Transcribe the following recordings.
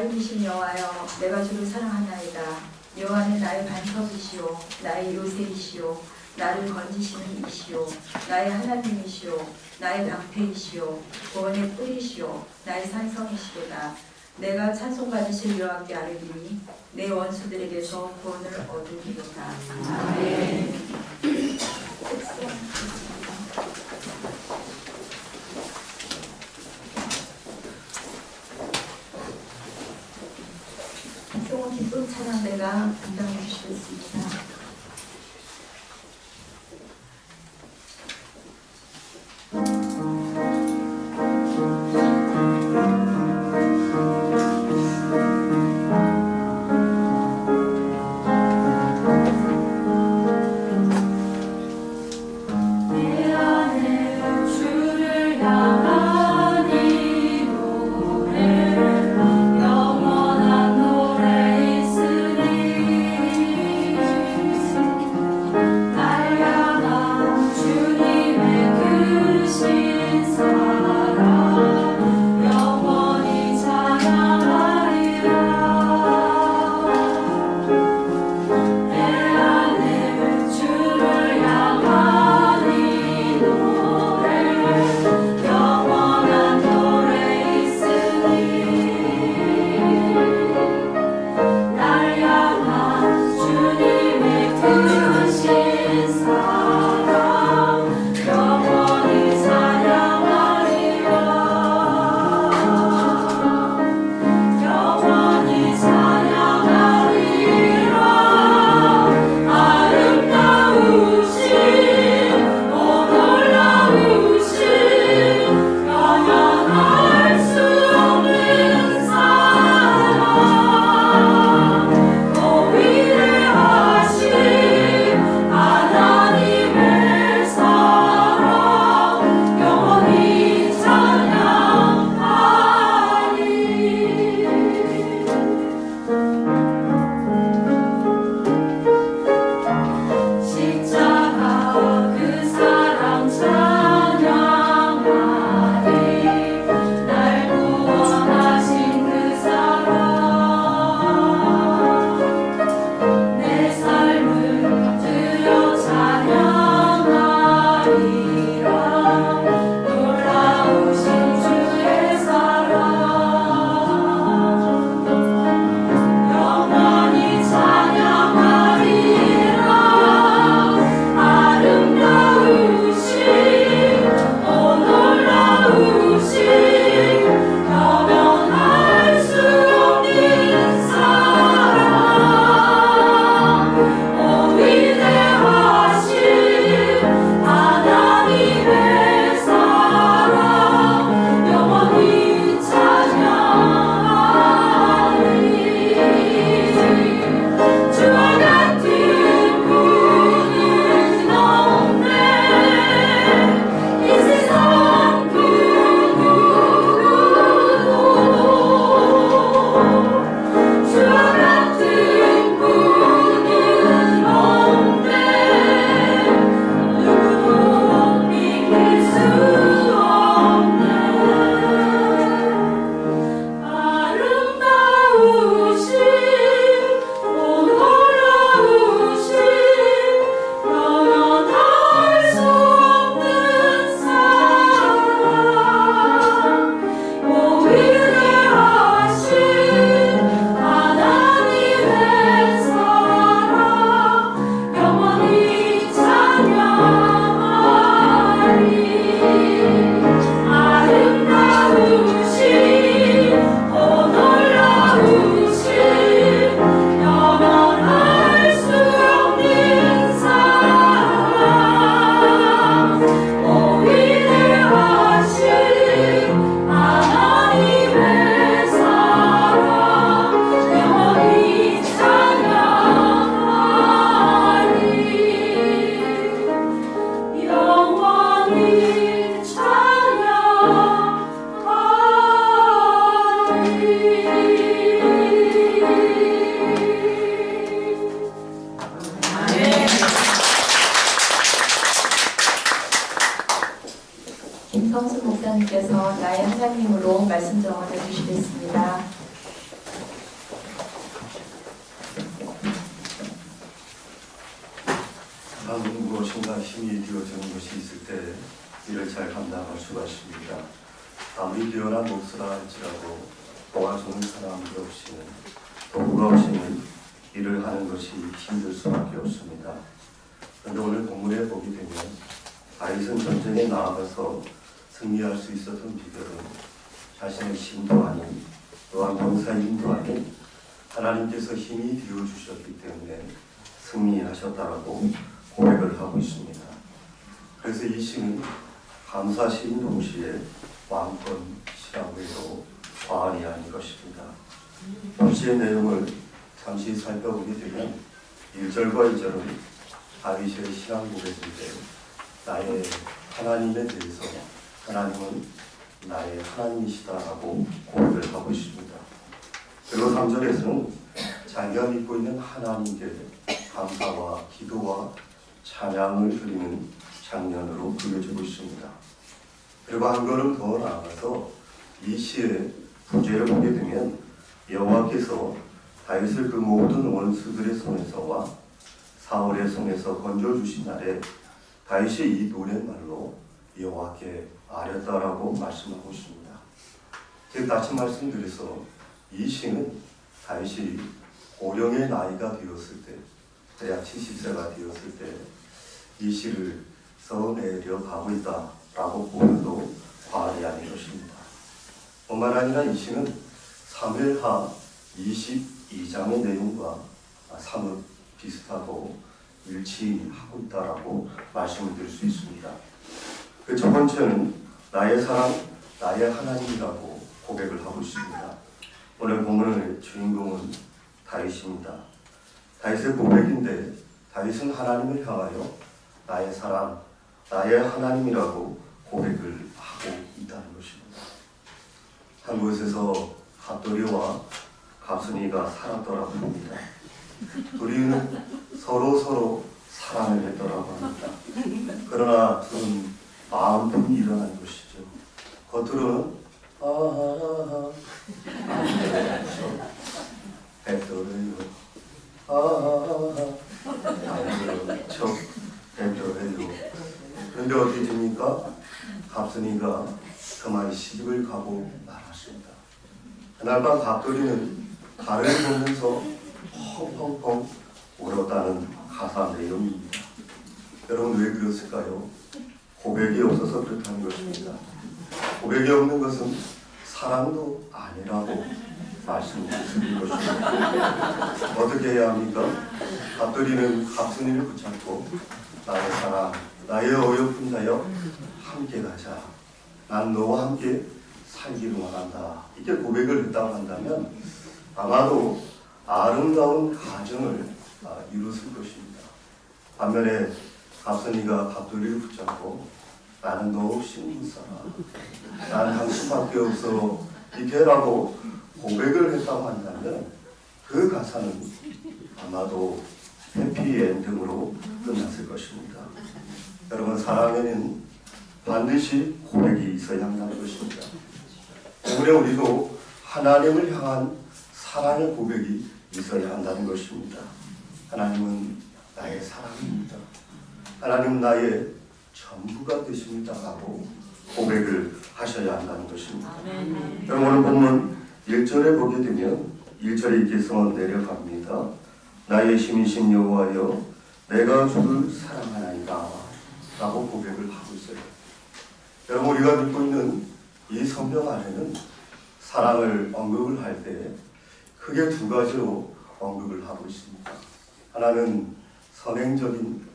살리신 여호와여, 내가 주를 사랑하나이다. 여호와는 나의 반석이시오, 나의 요새이시오, 나를 건지시는 이시오, 나의 하나님이시오, 나의 방패이시오, 구원의 뿔이시오, 나의 산성이시로다. 내가 찬송받으실 여호와께 아뢰리니 내 원수들에게서 구원을 얻으리로다. 아멘. 기쁜 찬양대가 담당해 주시겠습니다. 영원한 노래 있으니 사람은 무엇인가 힘이 되어주는 것이 있을 때 일을 잘 감당할 수가 있습니다. 아무리 뛰어난 몫이라 할지라도 도와주는 사람이 없이는, 도구가 없이는 일을 하는 것이 힘들 수밖에 없습니다. 그런데 오늘 본문에 보게 되면 다윗은 전쟁에 나아가서 승리할 수 있었던 비결은 자신의 힘도 아닌, 또한 병사의 힘도 아닌 하나님께서 힘이 되어주셨기 때문에 승리하셨다라고 고백을 하고 있습니다. 그래서 이 시는 감사 시인 동시에 왕권 시라고 해도 과언이 아닌 것입니다. 시의 내용을 잠시 살펴보게 되면 1절과 2절은 다윗의 신앙 고백인데, 나의 하나님에 대해서 하나님은 나의 하나님이시다라고 고백을 하고 있습니다. 그리고 3절에서는 자기가 믿고 있는 하나님께 감사와 기도와 찬양을 드리는 장면으로 그려지고 있습니다. 그리고 한 걸음 더 나아가서 이 시의 부제를 보게 되면 여호와께서 다윗을 그 모든 원수들의 손에서와 사울의 손에서 건져주신 날에 다윗이 이 노랫말로 여호와께 아뢰었다라고 말씀하고 있습니다. 제가 다시 말씀드려서 이 시는 다윗이 고령의 나이가 되었을 때, 대략 70세가 되었을 때 이 시를 써내려 가고 있다라고 보면도 과언이 아닌 것입니다. 뿐만 아니라 이 시는 사무엘하 22장의 내용과 사뭇 비슷하고 일치하고 있다라고 말씀을 드릴 수 있습니다. 그 첫 번째는 나의 사랑, 나의 하나님이라고 고백을 하고 있습니다. 오늘 본문의 주인공은 다윗입니다. 다윗의 고백인데, 다윗은 하나님을 향하여 나의 사랑, 나의 하나님이라고 고백을 하고 있다는 것입니다. 한 곳에서 갑돌이와 갑순이가 살았더라고 합니다. 둘이는 서로 사랑을 했더라고 합니다. 그러나 둘은 마음뿐이 일어난 것이죠. 겉으로는 배떠해요, 배떠해요. 그런데 어떻게 됩니까? 갑순이가 그만 시집을 가고 말았습니다. 그날 밤 갑돌이는 달을 보면서 펑펑펑 울었다는 가사 내용입니다. 여러분, 왜 그랬을까요? 고백이 없어서 그렇다는 것입니다. 고백이 없는 것은 사랑도 아니라고 말씀드린 것입니다. 어떻게 해야 합니까? 갑돌이는 갑순이를 붙잡고 나의 사랑, 나의 어여쁜 자여 함께 가자. 난 너와 함께 살기를 원한다. 이렇게 고백을 했다고 한다면 아마도 아름다운 가정을 이뤘을 것입니다. 반면에 갑순이가 갑돌이를 붙잡고 나는 너 없이 못 살아, 난 당신밖에 없어, 이렇게라고 고백을 했다고 한다면 그 가사는 아마도 해피엔딩으로 끝났을 것입니다. 여러분, 사랑에는 반드시 고백이 있어야 한다는 것입니다. 때문에 우리도 하나님을 향한 사랑의 고백이 있어야 한다는 것입니다. 하나님은 나의 사랑입니다. 하나님은 나의 전부가 되십니다 라고 고백을 하셔야 한다는 것입니다. 그럼 오늘 본문 1절에 보게 되면 1절에 이렇게 써 내려갑니다. 나의 힘이신 여호와여 내가 주를 사랑하나이다 라고 고백을 하고 있어요. 여러분, 우리가 믿고 있는 이 성경 안에는 사랑을 언급을 할 때 크게 두 가지로 언급을 하고 있습니다. 하나는 선행적인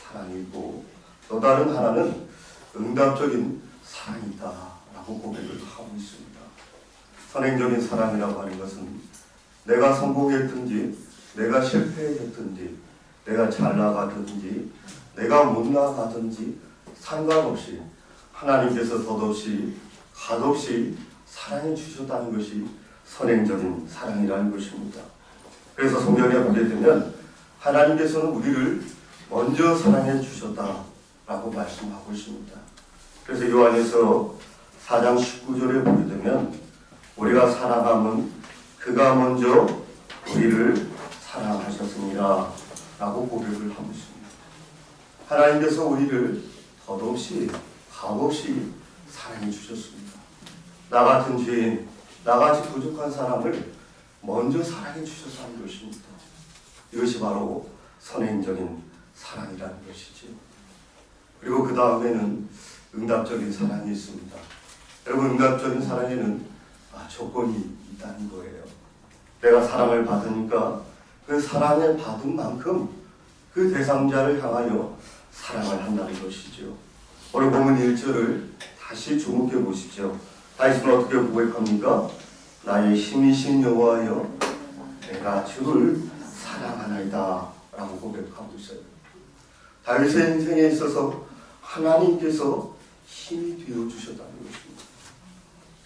사랑이고 또 다른 하나는 응답적인 사랑이다 라고 고백을 하고 있습니다. 선행적인 사랑이라고 하는 것은 내가 성공했든지 내가 실패했든지 내가 잘 나가든지 내가 못 나가든지 상관없이 하나님께서 덧없이 갓없이 사랑해 주셨다는 것이 선행적인 사랑이라는 것입니다. 그래서 성경에 보게 되면 하나님께서는 우리를 먼저 사랑해 주셨다라고 말씀하고 있습니다. 그래서 요한에서 4장 19절에 보게 되면 우리가 사랑함은 그가 먼저 우리를 사랑하셨습니다 라고 고백을 하고 있습니다. 하나님께서 우리를 덧없이 값없이 사랑해 주셨습니다. 나 같은 죄인, 나같이 부족한 사람을 먼저 사랑해 주셔서 하는 것입니다. 이것이 바로 선행적인 사랑이라는 것이죠. 그리고 그 다음에는 응답적인 사랑이 있습니다. 여러분, 응답적인 사랑에는 조건이 있다는 거예요. 내가 사랑을 받으니까 그 사랑을 받은 만큼 그 대상자를 향하여 사랑을 한다는 것이죠. 오늘 본문 1절을 다시 주목해 보시죠. 다윗은 어떻게 고백합니까? 나의 힘이신 여호와여, 내가 주를 사랑하나이다 라고 고백하고 있어요. 다윗의 인생에 있어서 하나님께서 힘이 되어주셨다는 것입니다.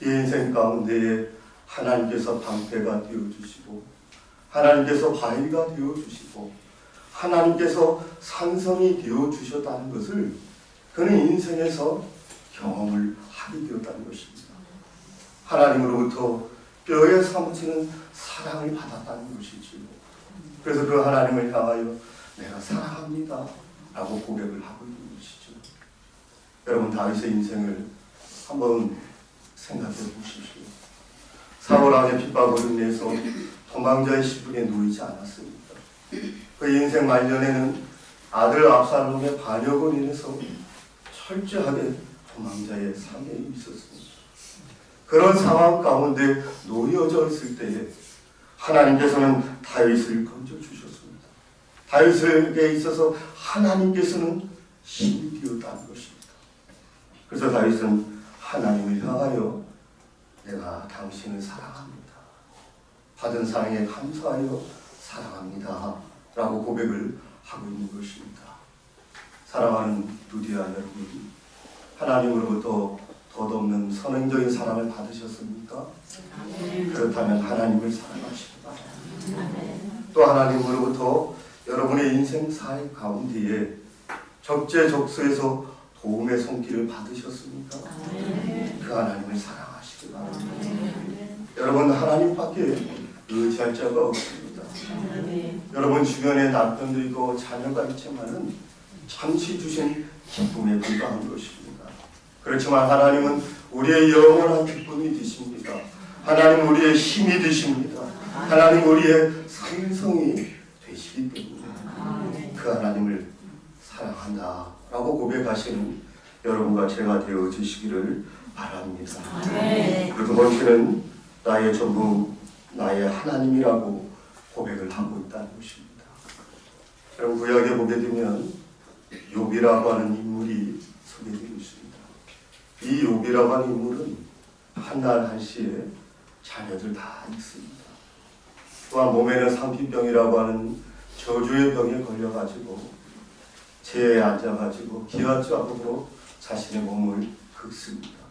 이 인생 가운데에 하나님께서 방패가 되어주시고, 하나님께서 바위가 되어주시고, 하나님께서 산성이 되어주셨다는 것을 그는 인생에서 경험을 하게 되었다는 것입니다. 하나님으로부터 뼈에 사무치는 사랑을 받았다는 것이지요. 그래서 그 하나님을 향하여 내가 사랑합니다 라고 고백을 하고 있는 것이죠. 여러분, 다윗의 인생을 한번 생각해 보십시오. 사울 왕의 핍박으로 인해서 도망자의 시분에 놓이지 않았습니다. 그 인생 말년에는 아들 압살롬의 반역으로 인해서 철저하게 도망자의 상에 있었습니다. 그런 상황 가운데 놓여져 있을 때에 하나님께서는 다윗을 건져주셨습니다. 다윗에게 있어서 하나님께서는 힘이 되었다는 것입니다. 그래서 다윗은 하나님을 향하여 내가 당신을 사랑합니다. 받은 사랑에 감사하여 사랑합니다 라고 고백을 하고 있는 것입니다. 사랑하는 누디아 여러분, 하나님으로부터 덧없는 선행적인 사랑을 받으셨습니까? 그렇다면 하나님을 사랑하시기 바랍니다. 또 하나님으로부터 여러분의 인생사의 가운데에 적재적소에서 도움의 손길을 받으셨습니까? 그 하나님을 사랑하시기 바랍니다. 여러분, 하나님밖에 의지할 자가 없습니다. 여러분 주변에 남편도 있고 자녀가 있지만은 잠시 주신 기쁨에 불과한 것입니다. 그렇지만 하나님은 우리의 영원한 기쁨이 되십니다. 하나님 우리의 힘이 되십니다. 하나님 우리의 산성이 되시기 때문에 그 하나님을 사랑한다 라고 고백하시는 여러분과 제가 되어주시기를 바랍니다. 그 두 번째는 나의 전부, 나의 하나님이라고 고백을 하고 있다는 것입니다. 여러분, 구약에 보게 되면 욥이라고 하는 인물이 소개되고 있습니다. 이 욥이라고 하는 인물은 한날 한시에 자녀들 다 있습니다. 또한 몸에는 상피병이라고 하는 저주의 병에 걸려가지고 재에 앉아가지고 기아자국으로 자신의 몸을 긁습니다.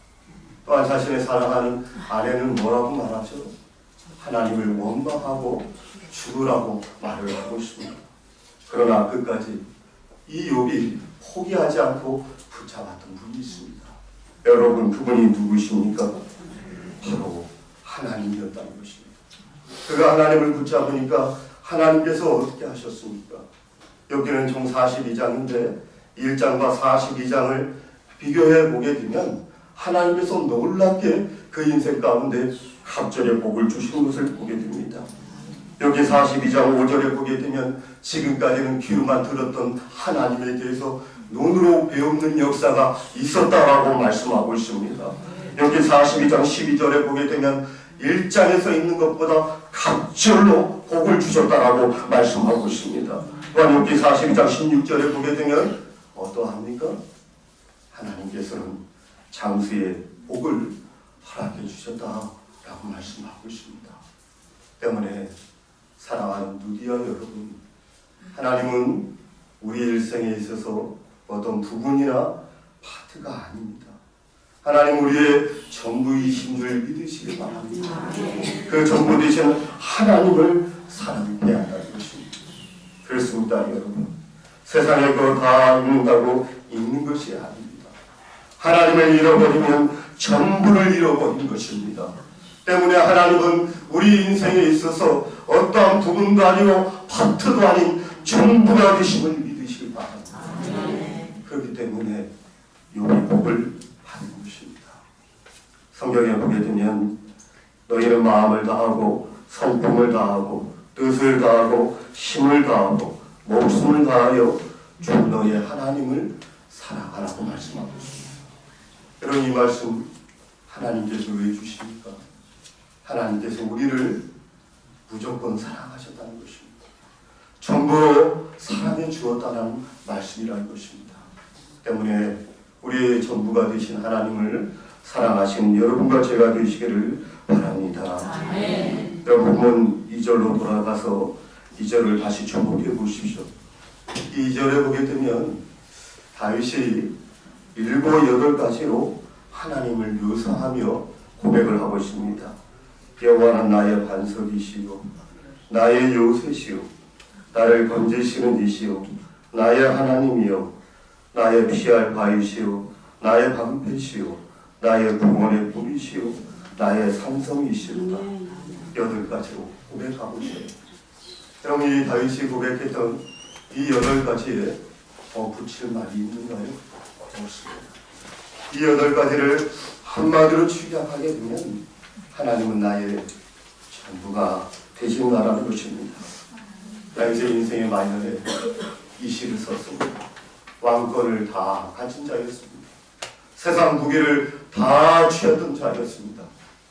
또한 자신의 사랑하는 아내는 뭐라고 말하죠? 하나님을 원망하고 죽으라고 말을 하고 있습니다. 그러나 끝까지 이 욥이 포기하지 않고 붙잡았던 분이 있습니다. 여러분, 그분이 누구십니까? 바로 하나님이었다는 것입니다. 그가 하나님을 붙잡으니까 하나님께서 어떻게 하셨습니까? 여기는 총 42장인데 1장과 42장을 비교해 보게 되면 하나님께서 놀랍게 그 인생 가운데 갑절의 복을 주신 것을 보게 됩니다. 여기 42장 5절에 보게 되면 지금까지는 귀로만 들었던 하나님에 대해서 눈으로 배우는 역사가 있었다라고 말씀하고 있습니다. 여기 42장 12절에 보게 되면 1장에서 있는 것보다 갑절로 복을 주셨다라고 말씀하고 있습니다. 또한 여기 42장 16절에 보게 되면 어떠합니까? 하나님께서는 장수의 복을 허락해 주셨다라고 말씀하고 있습니다. 때문에 사랑하는 누디아 여러분, 하나님은 우리 일생에 있어서 어떤 부분이나 파트가 아닙니다. 하나님 우리의 전부이신 줄 믿으시기 바랍니다. 그 전부 되시는 하나님을 사랑해야 한다는 것입니다. 그렇습니다, 여러분. 세상에 그거 다 읽는다고 읽는 것이 아닙니다. 하나님을 잃어버리면 전부를 잃어버린 것입니다. 때문에 하나님은 우리 인생에 있어서 어떠한 부분도 아니고 파트도 아닌 전부가 되심을 믿으시기 바랍니다. 때문에 여기 복을 받는 것입니다. 성경에 보게 되면 너희는 마음을 다하고 성품을 다하고 뜻을 다하고 힘을 다하고 목숨을 다하여 주 너의 하나님을 사랑하라고 말씀하고 있습니다. 여러분, 이 말씀 하나님께서 왜 주십니까? 하나님께서 우리를 무조건 사랑하셨다는 것입니다. 전부 사랑해 주었다는 말씀이라는 것입니다. 때문에 우리의 전부가 되신 하나님을 사랑하시는 여러분과 제가 되시기를 바랍니다. 아멘. 여러분 2절로 돌아가서 2절을 다시 주목해 보십시오. 2절에 보게 되면 다윗이 7, 8가지로 하나님을 묘사하며 고백을 하고 있습니다. 여호와는 나의 반석이시요 나의 요새시요 나를 건지시는 이시요 나의 하나님이요 나의 피할 바위시요 나의 방패시요 나의 구원의 뿌리시요 나의 산성이시로다. 8가지로 고백하고 있어요. 여러분, 이 다윗이 고백했던 이 8가지에 더 붙일 말이 있는가요? 없습니다. 이 8가지를 한마디로 축약하게 되면 하나님은 나의 전부가 되신다라는 것입니다. 다윗의 인생의 마이너에 이 시를 썼습니다. 왕권을 다 가진 자였습니다. 세상 무게를 다 취했던 자였습니다.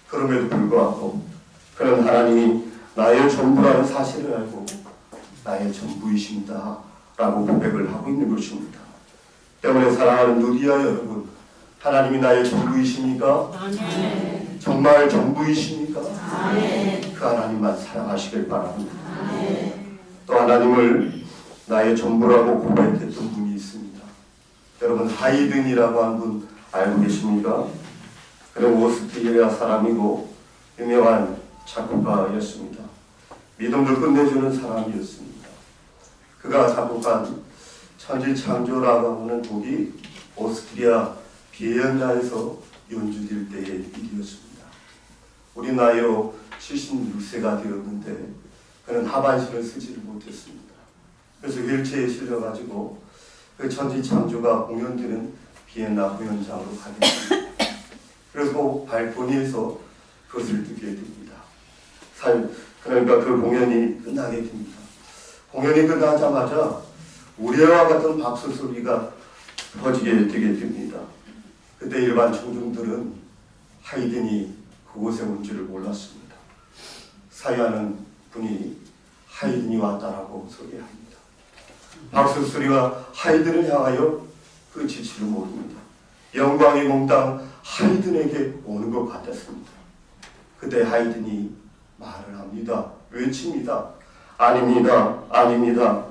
그럼에도 불구하고 그는 하나님이 나의 전부라는 사실을 알고 나의 전부이십니다 라고 고백을 하고 있는 것입니다. 때문에 사랑하는 누리아 여러분, 하나님이 나의 전부이십니까? 아멘. 정말 전부이십니까? 아멘. 그 하나님만 사랑하시길 바랍니다. 아멘. 또 하나님을 나의 전부라고 고백했던 분이 있습니다. 여러분, 하이든이라고 한 분 알고 계십니까? 그는 오스트리아 사람이고 유명한 작곡가였습니다. 믿음을 끝내주는 사람이었습니다. 그가 작곡한 천지창조라고 하는 곡이 오스트리아 비엔나에서 연주될 때의 일이었습니다. 우리 나이로 76세가 되었는데 그는 하반신을 쓰지를 못했습니다. 그래서 휠체어에 실려가지고 그 천지창조가 공연되는 비엔나 공연장으로 가게 됩니다. 그래서 발코니에서 그것을 듣게 됩니다. 그러니까 그 공연이 끝나게 됩니다. 공연이 끝나자마자 우레와 같은 박수 소리가 퍼지게 되게 됩니다. 그때 일반 청중들은 하이든이 그곳에 온 줄을 몰랐습니다. 사회하는 분이 하이든이 왔다라고 소개합니다. 박수 소리가 하이든을 향하여 끝일지를 모릅니다. 영광이 몽땅 하이든에게 오는 것 같았습니다. 그때 하이든이 말을 합니다. 외칩니다. 아닙니다. 아닙니다.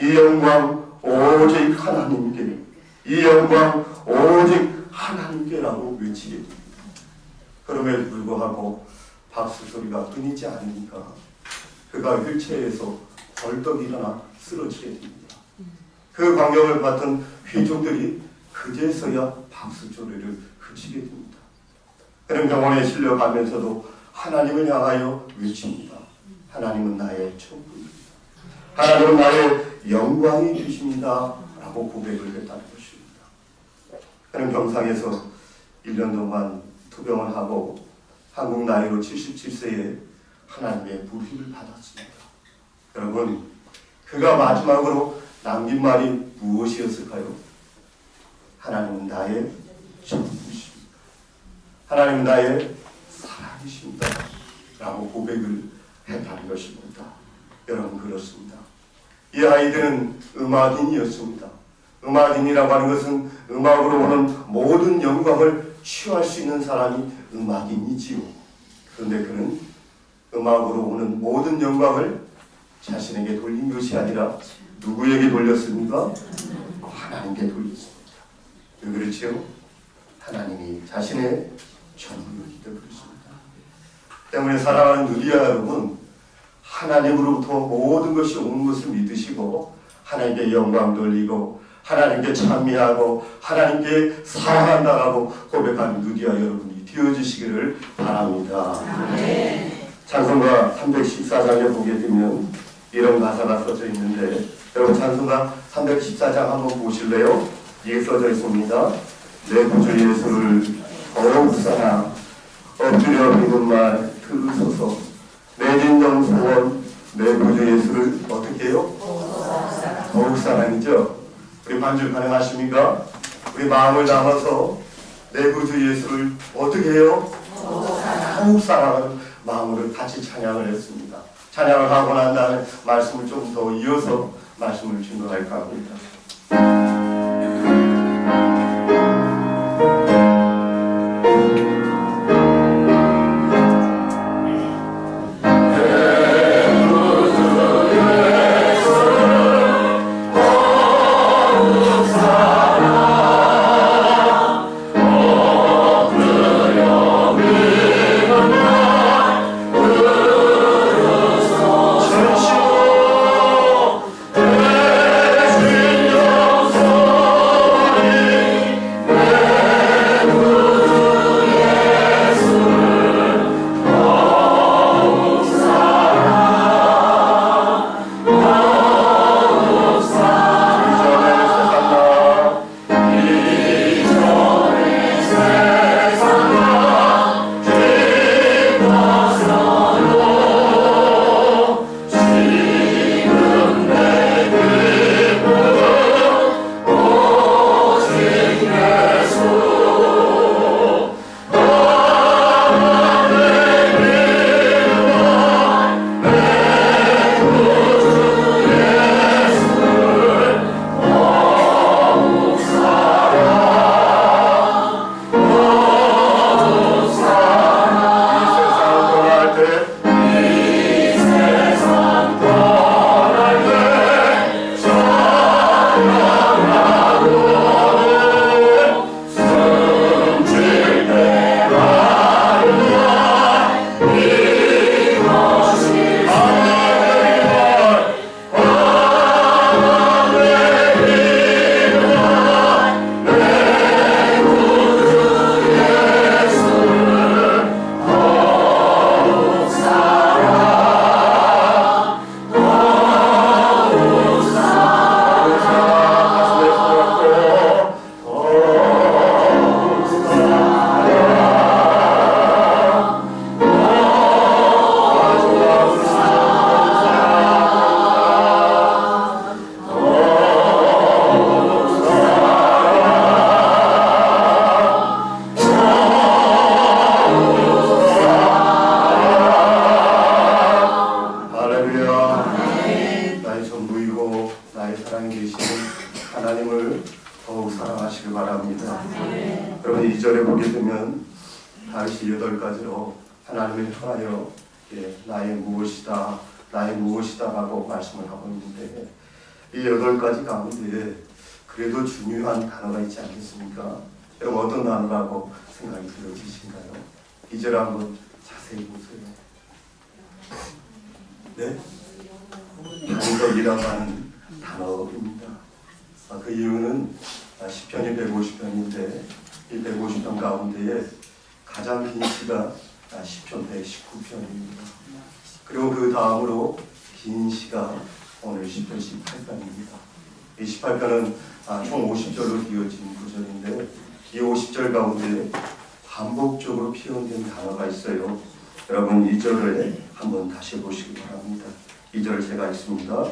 이 영광 오직 하나님께, 이 영광 오직 하나님께라고 외치게 됩니다. 그럼에도 불구하고 박수 소리가 끊이지 않으니까 그가 휠체어에서 벌떡 일어나 쓰러지게 됩니다. 그 광경을 봤던 회중들이 그제서야 박수 소리를 그치게 됩니다. 그는 병원에 실려가면서도 하나님을 향하여 외칩니다. 하나님은 나의 전부입니다. 하나님은 나의 영광이 되십니다 라고 고백을 했다는 것입니다. 그는 병상에서 1년 동안 투병을 하고 한국 나이로 77세에 하나님의 부름을 받았습니다. 여러분, 그가 마지막으로 남긴 말이 무엇이었을까요? 하나님은 나의 전부이십니다. 하나님은 나의 사랑이십니다 라고 고백을 했다는 것입니다. 여러분, 그렇습니다. 이 아이들은 음악인이었습니다. 음악인이라고 하는 것은 음악으로 오는 모든 영광을 취할 수 있는 사람이 음악인이지요. 그런데 그는 음악으로 오는 모든 영광을 자신에게 돌린 것이 아니라 누구에게 돌렸습니까? 하나님께 돌렸습니다. 왜 그렇지요? 하나님이 자신의 전부이기 때문입니다. 때문에 사랑하는 누리아 여러분, 하나님으로부터 모든 것이 오는 것을 믿으시고 하나님께 영광 돌리고 하나님께 찬미하고 하나님께 사랑한다라고 고백하는 누리아 여러분이 되어주시기를 바랍니다. 아멘. 찬송가 314장에 보게 되면 이런 가사가 써져 있는데 여러분, 찬송가 314장 한번 보실래요? 이게 써져 있습니다. 내 구주 예수를 더욱 사랑, 엎드려 믿은 말 들으소서. 내 진정 소원, 내 구주 예수를 어떻게 해요? 더욱 사랑이죠. 우리 반주 가능하십니까? 우리 마음을 담아서 내 구주 예수를 어떻게 해요? 더욱 사랑하는 마음으로 같이 찬양을 했습니다. 찬양을 하고 난 다음에 말씀을 좀 더 이어서 말씀을 증거할까 합니다. 하나님을 더욱 사랑하시길 바랍니다. 여러분 2절에 보게 되면 다윗이 8가지로 하나님을 통하여 나의 무엇이다 나의 무엇이다 하고 말씀을 하고 있는데 이 8가지 가운데 그래도 중요한 단어가 있지 않겠습니까? 여러분 어떤 단어라고 생각이 들어지신가요? 2절 한번 자세히 보세요. 네? 반석이라고 하는 단어입니다. 그 이유는 시편이 150편인데 이 150편 가운데에 가장 긴 시가 시편 119편입니다. 그리고 그 다음으로 긴 시가 오늘 시편 18편입니다. 이 18편은 총 50절로 이어진 구절인데 이 50절 가운데 반복적으로 표현된 단어가 있어요. 여러분 2절을 한번 다시 보시기 바랍니다. 2절 제가 읽습니다.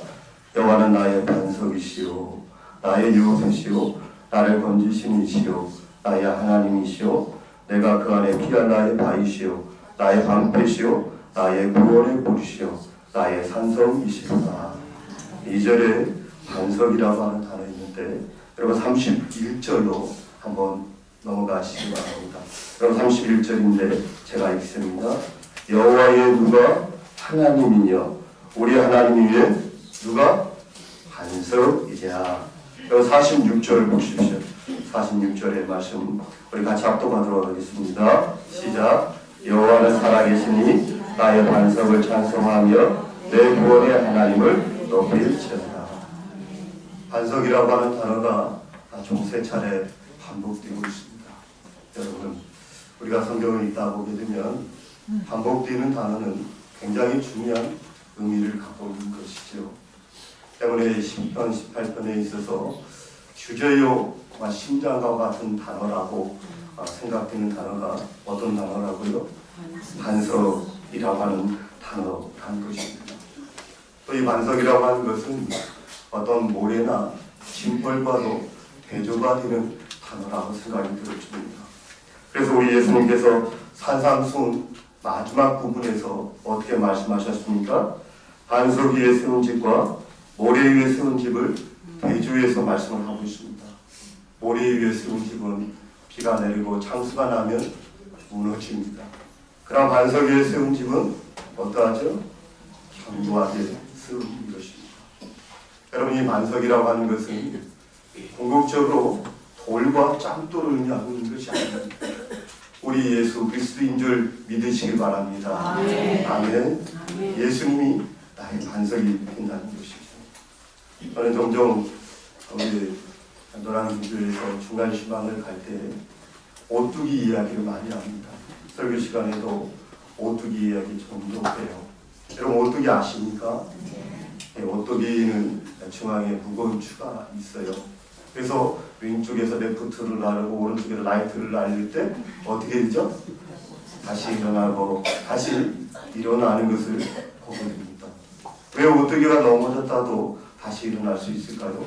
여호와는 나의 반석이시오 나의 요새시오 나를 건지신 이시오 나의 하나님이시오 내가 그 안에 피할 나의 바위시오 나의 방패시오 나의 구원의 보루시오 나의 산성이시로다. 2절에 반석이라고 하는 단어 있는데 여러분 31절로 한번 넘어가시기 바랍니다. 여러분 31절인데 제가 읽습니다. 여호와의 누가 하나님이며 우리 하나님 위에 누가 반석이냐. 여러분 46절을 보십시오. 46절의 말씀 우리 같이 합독하도록 하겠습니다. 시작. 여호와는 살아계시니 나의 반석을 찬송하며 내 구원의 하나님을 높일지어다. 반석이라고 하는 단어가 총 3차례 반복되고 있습니다. 여러분 우리가 성경을 읽다 보게 되면 반복되는 단어는 굉장히 중요한 의미를 갖고 있는 것이죠. 때문에 10편, 18편에 있어서 주저요 심장과 같은 단어라고 생각되는 단어가 어떤 단어라고요? 반석이라고 하는 단어라는 것입니다. 또 이 반석이라고 하는 것은 어떤 모래나 짐벌과도 대조가 되는 단어라고 생각이 들어집니다. 그래서 우리 예수님께서 산상순 마지막 부분에서 어떻게 말씀하셨습니까? 반석 위에 세운 집과 모래 위에 세운 집을 대조해서 말씀을 하고 있습니다. 모래 위에 세운 집은 비가 내리고 창수가 나면 무너집니다. 그럼 반석 위에 세운 집은 어떠하죠? 견고하게 세운 것입니다. 여러분, 이 반석이라고 하는 것은 궁극적으로 돌과 짱돌을 의미하는 것이 아닙니다. 우리 예수 그리스도인 줄 믿으시길 바랍니다. 아멘. 예수님이 나의 반석이 된다는 것이죠. 저는 종종 우리 노량진교에서 중간시방을 갈 때 오뚜기 이야기를 많이 합니다. 설교 시간에도 오뚜기 이야기 종종 해요. 여러분, 오뚜기 아십니까? 네, 오뚜기는 중앙에 무거운 추가 있어요. 그래서 왼쪽에서 레프트를 나르고 오른쪽에서 라이트를 날릴 때 어떻게 되죠? 다시 일어나고 다시 일어나는 것을 보게 됩니다. 왜 오뚜기가 넘어졌다도 다시 일어날 수 있을까요?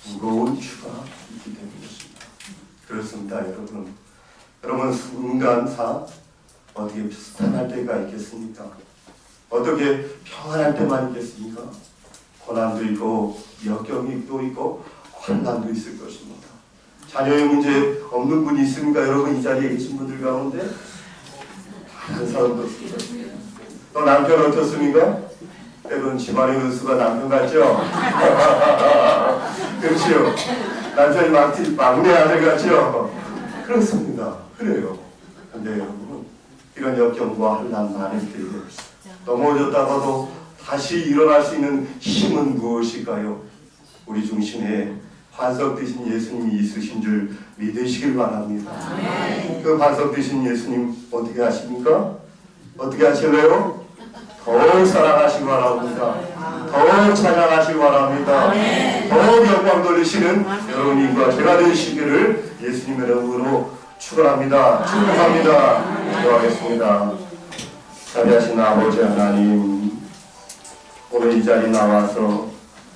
무거운 추가 있기 때문이었습니다. 그렇습니다, 여러분. 여러분, 순간사 어떻게 비슷할 때가 있겠습니까? 어떻게 평안할 때만 있겠습니까? 고난도 있고 역경도 있고 환난도 있을 것입니다. 자녀의 문제 없는 분이 있습니까? 여러분, 이 자리에 계신 분들 가운데 한 사람도 없습니다. 또 남편 어떻습니까? 여러분, 집안의 은수가 남편 같죠? 그렇죠? 남편이 막내 아들 같죠? 그렇습니다. 그래요. 근데 여러분, 이런 역경과 환난 많을 때에 넘어졌다가도 다시 일어날 수 있는 힘은 무엇일까요? 우리 중심에 반석 되신 예수님이 있으신 줄 믿으시길 바랍니다. 그 반석 되신 예수님 어떻게 하십니까? 어떻게 하실래요? 더욱 사랑하시기 바랍니다. 더욱 찬양하시기 바랍니다. 더욱 영광 돌리시는 여러분과 제가 되시기를 예수님의 이름으로 축원합니다. 축복합니다. 기도하겠습니다. 자비하신 아버지 하나님, 오늘 이 자리에 나와서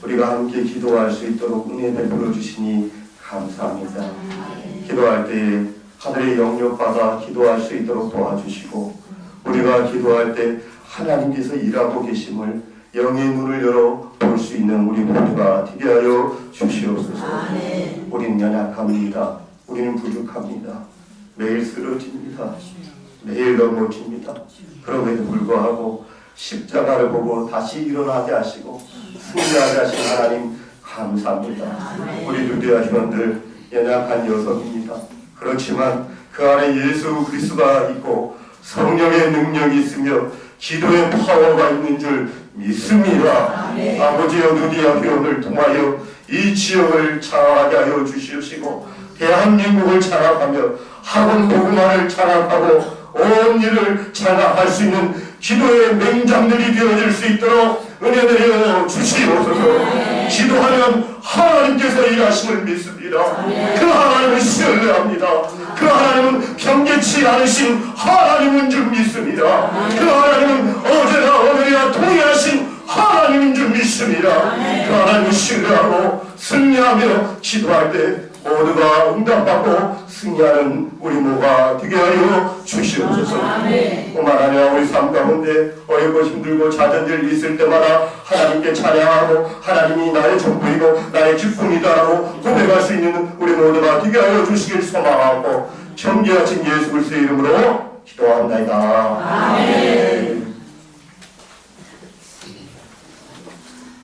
우리가 함께 기도할 수 있도록 은혜 베풀어 주시니 감사합니다. 기도할 때에 하늘의 영역받아 기도할 수 있도록 도와주시고, 우리가 기도할 때 하나님께서 일하고 계심을 영의 눈을 열어 볼 수 있는 우리 모두가 되게 하여 주시옵소서. 우리는 연약합니다. 우리는 부족합니다. 매일 쓰러집니다. 매일 넘어집니다. 그럼에도 불구하고 십자가를 보고 다시 일어나게 하시고 승리하게 하신 하나님 감사합니다. 우리 누대와 회원들 연약한 녀석입니다. 그렇지만 그 안에 예수 그리스도가 있고 성령의 능력이 있으며 기도의 파워가 있는 줄 믿습니다. 아버지여, 누디와 회원을 통하여 이 지역을 장악하게 하여 주시옵시고 대한민국을 장악하며 학원 복음화를 장악하고 온 일을 장악할 수 있는 기도의 맹장들이 되어질 수 있도록 은혜 내려 주시옵소서. 기도하면 하나님께서 일하심을 믿습니다. 그 하나님을 신뢰합니다. 그 하나님은 경계치 않으신 하나님인 줄 믿습니다. 그 하나님은 어제나 오늘이나 동일하신 하나님인 줄 믿습니다. 그 하나님을 신뢰하고 승리하며 기도할 때 모두가 응답받고 승리하는 우리 모두가 되게 하여 주시옵소서. 뿐만 아니라 우리 삶 가운데 어렵고 힘들고 자전들 있을 때마다 하나님께 찬양하고 하나님이 나의 전부이고 나의 기쁨이다라고 고백할 수 있는 우리 모두가 되게 하여 주시길 소망하고 존귀하신 예수 그리스도의 이름으로 기도합니다. 아멘.